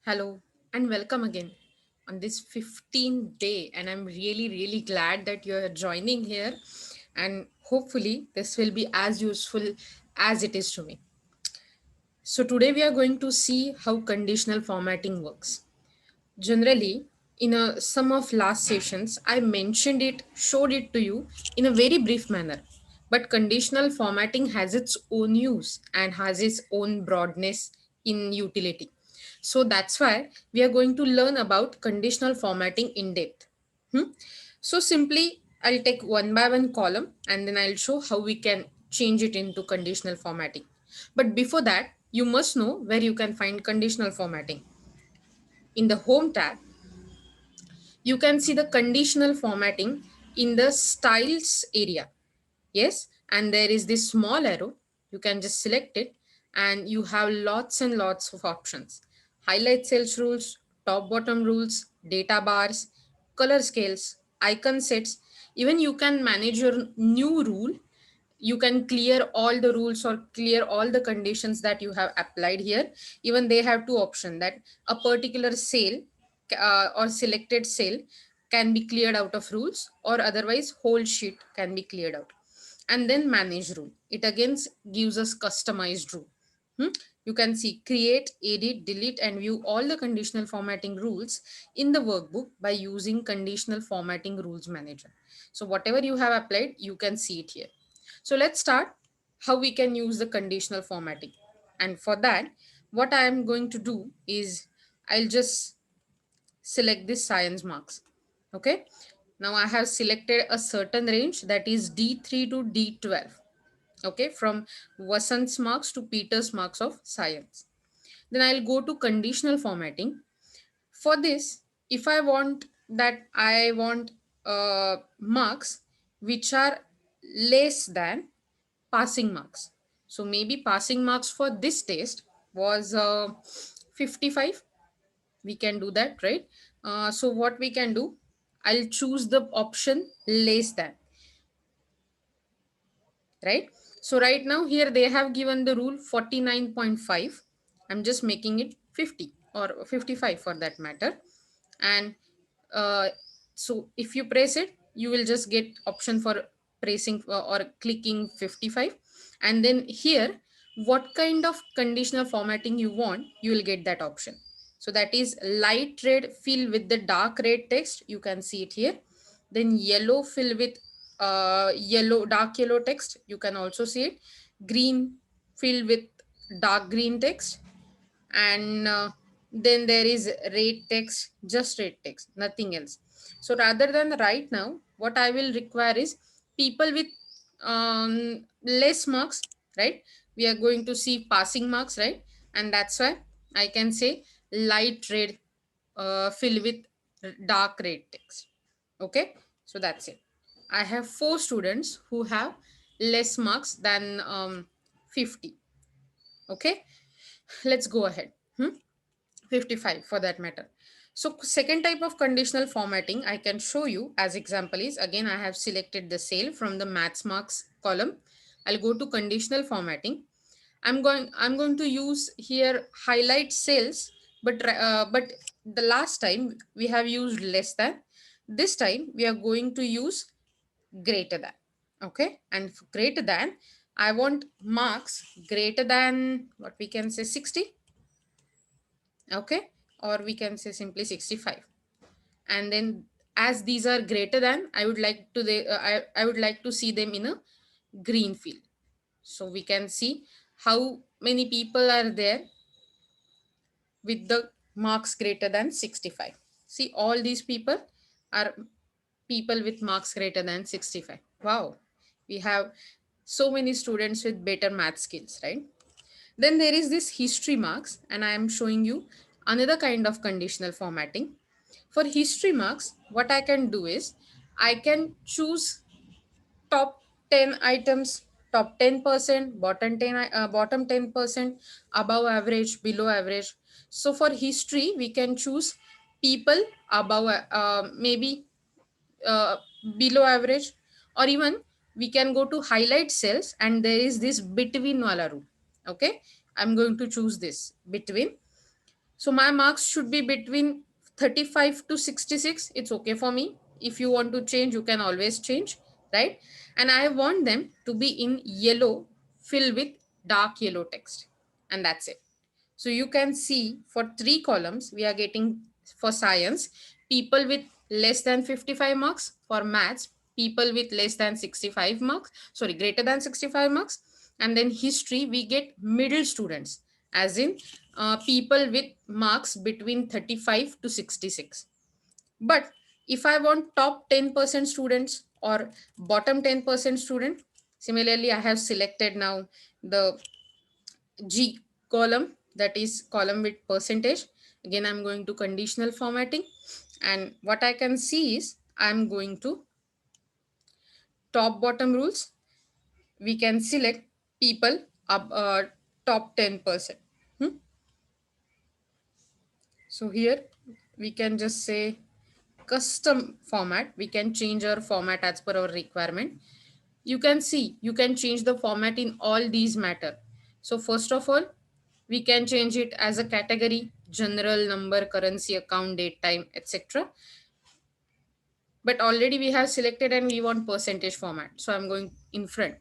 Hello and welcome again on this 15th day. And I'm really glad that you're joining here. And hopefully, this will be as useful as it is to me. So, today we are going to see how conditional formatting works. Generally, in some of last sessions, I mentioned it, showed it to you in a very brief manner. But conditional formatting has its own use and has its own broadness in utility. So that's why we are going to learn about conditional formatting in depth. Hmm? So simply, I'll take one by one column and then I'll show how we can change it into conditional formatting. But before that, you must know where you can find conditional formatting. In the Home tab, you can see the conditional formatting in the styles area. Yes, and there is this small arrow. You can just select it and you have lots and lots of options. Highlight cells rules, top bottom rules, data bars, color scales, icon sets. Even you can manage your new rule. You can clear all the rules or clear all the conditions that you have applied here. Even they have two options that a particular cell or selected cell can be cleared out of rules, or otherwise whole sheet can be cleared out. And then manage rule, it again gives us customized rule. Hmm? You can see create, edit, delete and view all the conditional formatting rules in the workbook by using conditional formatting rules manager. So whatever you have applied, you can see it here. So let's start how we can use the conditional formatting. And for that, what I am going to do is I'll just select this science marks. Okay. Now I have selected a certain range, that is D3 to D12. Okay. From Vasant's marks to Peter's marks of science. Then I'll go to conditional formatting. For this, if I want marks which are less than passing marks. So maybe passing marks for this test was 55. We can do that, right? So what we can do, I'll choose the option less than, right? So right now here they have given the rule 49.5. I'm just making it 50 or 55 for that matter. And uh, so if you press it, you will just get option for pressing or clicking 55. And then here, what kind of conditional formatting you want, you will get that option. So that is light red fill with the dark red text, you can see it here. Then yellow fill with yellow, dark yellow text, you can also see it. Green fill with dark green text. And then there is red text, just red text, nothing else. So rather than right now, what I will require is people with less marks, right? We are going to see passing marks, right? And that's why I can say light red fill with dark red text. Okay, so that's it. I have four students who have less marks than 50. Okay, let's go ahead. 55 for that matter. So second type of conditional formatting I can show you as example is, again I have selected the cell from the maths marks column. I'll go to conditional formatting. I'm going to use here highlight cells, but the last time we have used less than. This time we are going to use greater than. Okay, and for greater than, I want marks greater than what we can say 60. Okay, or we can say simply 65. And then as these are greater than, I would like to I would like to see them in a green field. So we can see how many people are there with the marks greater than 65. See, all these people are people with marks greater than 65. Wow, we have so many students with better math skills, right? Then there is this history marks, and I am showing you another kind of conditional formatting. For history marks, what I can do is I can choose top 10 items, top 10%, bottom 10%, above average, below average. So for history, we can choose people above, maybe uh, below average, or even we can go to highlight cells and there is this between wala rule. Okay, I'm going to choose this between. So my marks should be between 35 to 66. It's okay for me. If you want to change, you can always change, right? And I want them to be in yellow, filled with dark yellow text. And that's it. So you can see for three columns, we are getting for science, people with less than 55 marks, for maths, people with less than 65 marks, sorry, greater than 65 marks. And then history, we get middle students, as in people with marks between 35 to 66. But if I want top 10% students or bottom 10% student, similarly, I have selected now the G column, that is column with percentage. Again, I'm going to conditional formatting. And what I can see is I'm going to top bottom rules. We can select people up top 10%. Hmm? So here we can just say custom format. We can change our format as per our requirement. You can see you can change the format in all these matter. So first of all, we can change it as a category, general, number, currency, account, date, time, etc. But already we have selected and we want percentage format, so I'm going in front.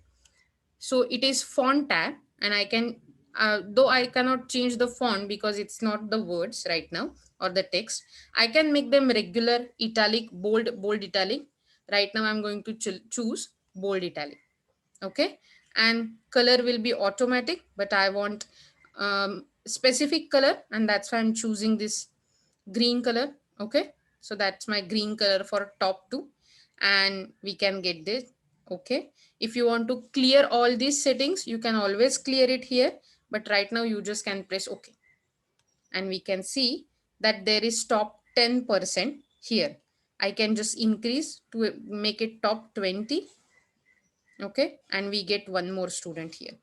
So it is font tab, and I can though I cannot change the font because it's not the words right now or the text, I can make them regular, italic, bold italic. Right now I'm going to choose bold italic. Okay. And color will be automatic, but I want specific color, and that's why I'm choosing this green color. Okay. So that's my green color for top two, and we can get this. Okay. If you want to clear all these settings, you can always clear it here, but right now you just can press OK. And we can see that there is top 10% here. I can just increase to make it top 20. Okay. And we get one more student here.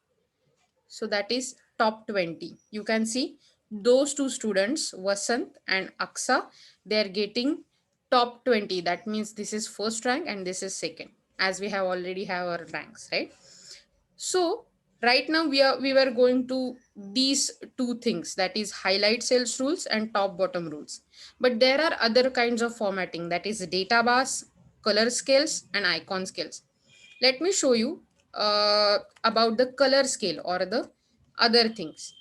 So that is top 20. You can see those two students, Vasant and Aksa, they are getting top 20. That means this is first rank and this is second, as we have already have our ranks, right? So right now we were going to these two things, that is highlight cells rules and top bottom rules. But there are other kinds of formatting, that is data bars, color scales, and icon scales. Let me show you about the color scale or the other things.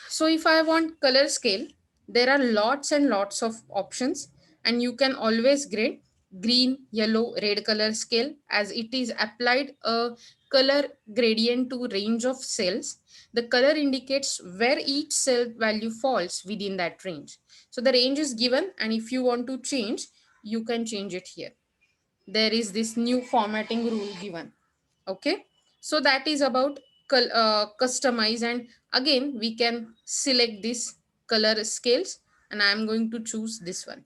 So if I want color scale, there are lots and lots of options, and you can always grade green, yellow, red color scale, as it is applied a color gradient to range of cells. The color indicates where each cell value falls within that range. So the range is given, and if you want to change, you can change it here. There is this new formatting rule given. Okay. So that is about customize, and again we can select this color scales, and I am going to choose this one.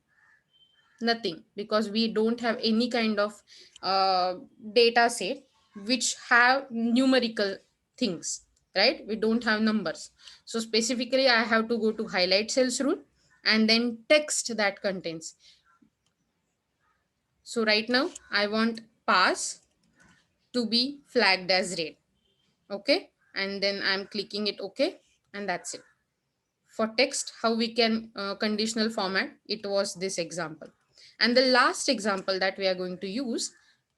Nothing, because we don't have any kind of uh, data set which have numerical things, right? We don't have numbers. So specifically I have to go to highlight cells rule and then text that contains. So right now I want pass to be flagged as red. Okay. And then I'm clicking it OK, and that's it. For text, how we can conditional format, it was this example. And the last example that we are going to use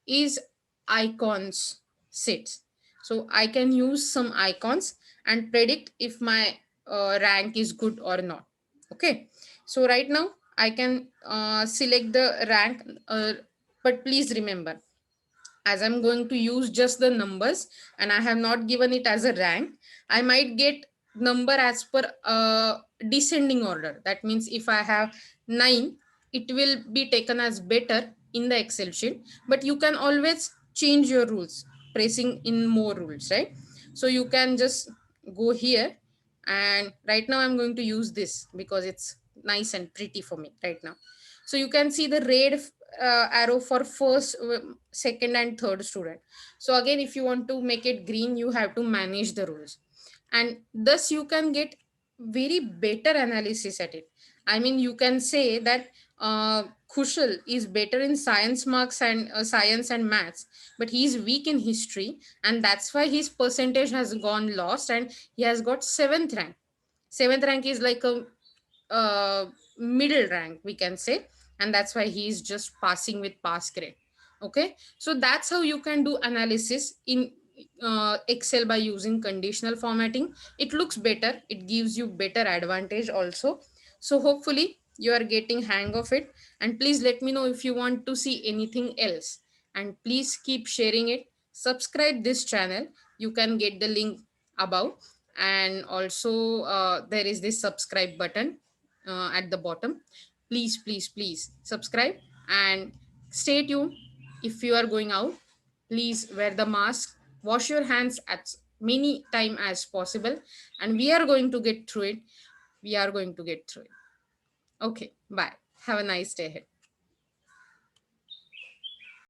is icons sets. So I can use some icons and predict if my rank is good or not. Okay. So right now I can select the rank, but please remember, as I'm going to use just the numbers and I have not given it as a rank, I might get number as per descending order. That means if I have 9, it will be taken as better in the Excel sheet, but you can always change your rules pressing in more rules, right? So you can just go here, and right now I'm going to use this because it's nice and pretty for me right now. So you can see the red arrow for first, second and third student. So again, if you want to make it green, you have to manage the rules, and thus you can get very better analysis at it. I mean, you can say that Kushal is better in science marks and science and maths, but he is weak in history, and that's why his percentage has gone lost and he has got seventh rank. Seventh rank is like a middle rank, we can say, and that's why he is just passing with pass grade. Okay, so that's how you can do analysis in Excel by using conditional formatting. It looks better, it gives you better advantage also. So hopefully you are getting hang of it, and please let me know if you want to see anything else, and please keep sharing it. Subscribe this channel, you can get the link above, and also there is this subscribe button at the bottom. Please, please, please subscribe and stay tuned. If you are going out, please wear the mask, wash your hands as many time as possible, and we are going to get through it. We are going to get through it. Okay, bye. Have a nice day ahead.